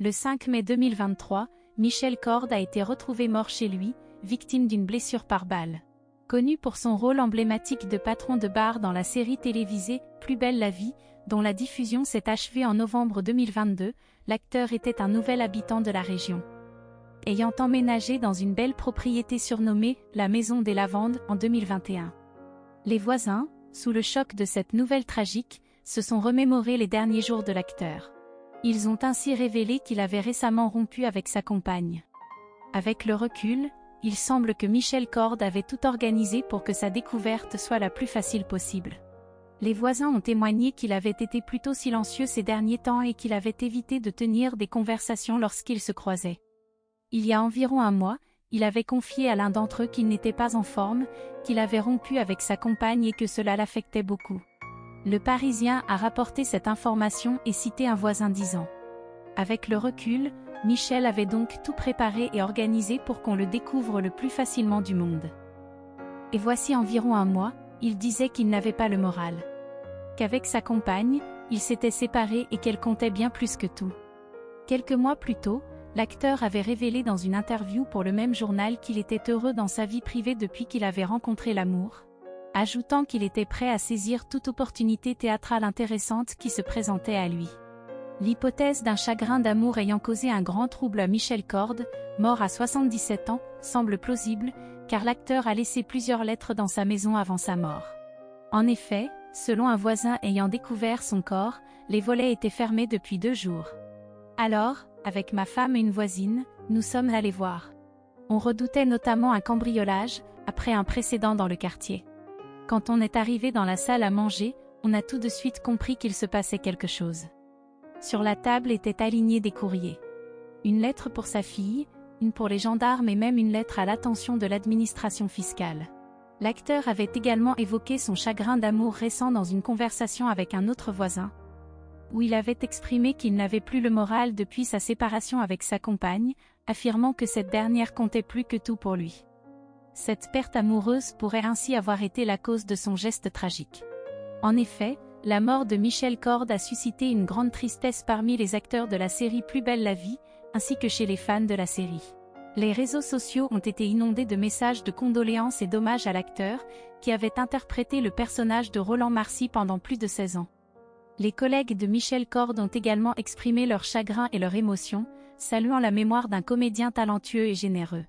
Le 5 mai 2023, Michel Cord a été retrouvé mort chez lui, victime d'une blessure par balle. Connu pour son rôle emblématique de patron de bar dans la série télévisée Plus belle la vie, dont la diffusion s'est achevée en novembre 2022, l'acteur était un nouvel habitant de la région. Ayant emménagé dans une belle propriété surnommée la Maison des Lavandes en 2021. Les voisins, sous le choc de cette nouvelle tragique, se sont remémorés les derniers jours de l'acteur. Ils ont ainsi révélé qu'il avait récemment rompu avec sa compagne. Avec le recul, il semble que Michel Cord avait tout organisé pour que sa découverte soit la plus facile possible. Les voisins ont témoigné qu'il avait été plutôt silencieux ces derniers temps et qu'il avait évité de tenir des conversations lorsqu'ils se croisaient. Il y a environ un mois, il avait confié à l'un d'entre eux qu'il n'était pas en forme, qu'il avait rompu avec sa compagne et que cela l'affectait beaucoup. Le Parisien a rapporté cette information et cité un voisin disant « Avec le recul, Michel avait donc tout préparé et organisé pour qu'on le découvre le plus facilement du monde. Et voici environ un mois, il disait qu'il n'avait pas le moral. Qu'avec sa compagne, il s'était séparé et qu'elle comptait bien plus que tout. » Quelques mois plus tôt, l'acteur avait révélé dans une interview pour le même journal qu'il était heureux dans sa vie privée depuis qu'il avait rencontré l'amour, ajoutant qu'il était prêt à saisir toute opportunité théâtrale intéressante qui se présentait à lui. L'hypothèse d'un chagrin d'amour ayant causé un grand trouble à Michel Cord, mort à 77 ans, semble plausible, car l'acteur a laissé plusieurs lettres dans sa maison avant sa mort. En effet, selon un voisin ayant découvert son corps, les volets étaient fermés depuis 2 jours. Alors, avec ma femme et une voisine, nous sommes allés voir. On redoutait notamment un cambriolage, après un précédent dans le quartier. Quand on est arrivé dans la salle à manger, on a tout de suite compris qu'il se passait quelque chose. Sur la table étaient alignés des courriers. Une lettre pour sa fille, une pour les gendarmes et même une lettre à l'attention de l'administration fiscale. L'acteur avait également évoqué son chagrin d'amour récent dans une conversation avec un autre voisin, où il avait exprimé qu'il n'avait plus le moral depuis sa séparation avec sa compagne, affirmant que cette dernière comptait plus que tout pour lui. Cette perte amoureuse pourrait ainsi avoir été la cause de son geste tragique. En effet, la mort de Michel Cord a suscité une grande tristesse parmi les acteurs de la série Plus belle la vie, ainsi que chez les fans de la série. Les réseaux sociaux ont été inondés de messages de condoléances et d'hommages à l'acteur, qui avait interprété le personnage de Roland Marcy pendant plus de 16 ans. Les collègues de Michel Cord ont également exprimé leur chagrin et leur émotion, saluant la mémoire d'un comédien talentueux et généreux.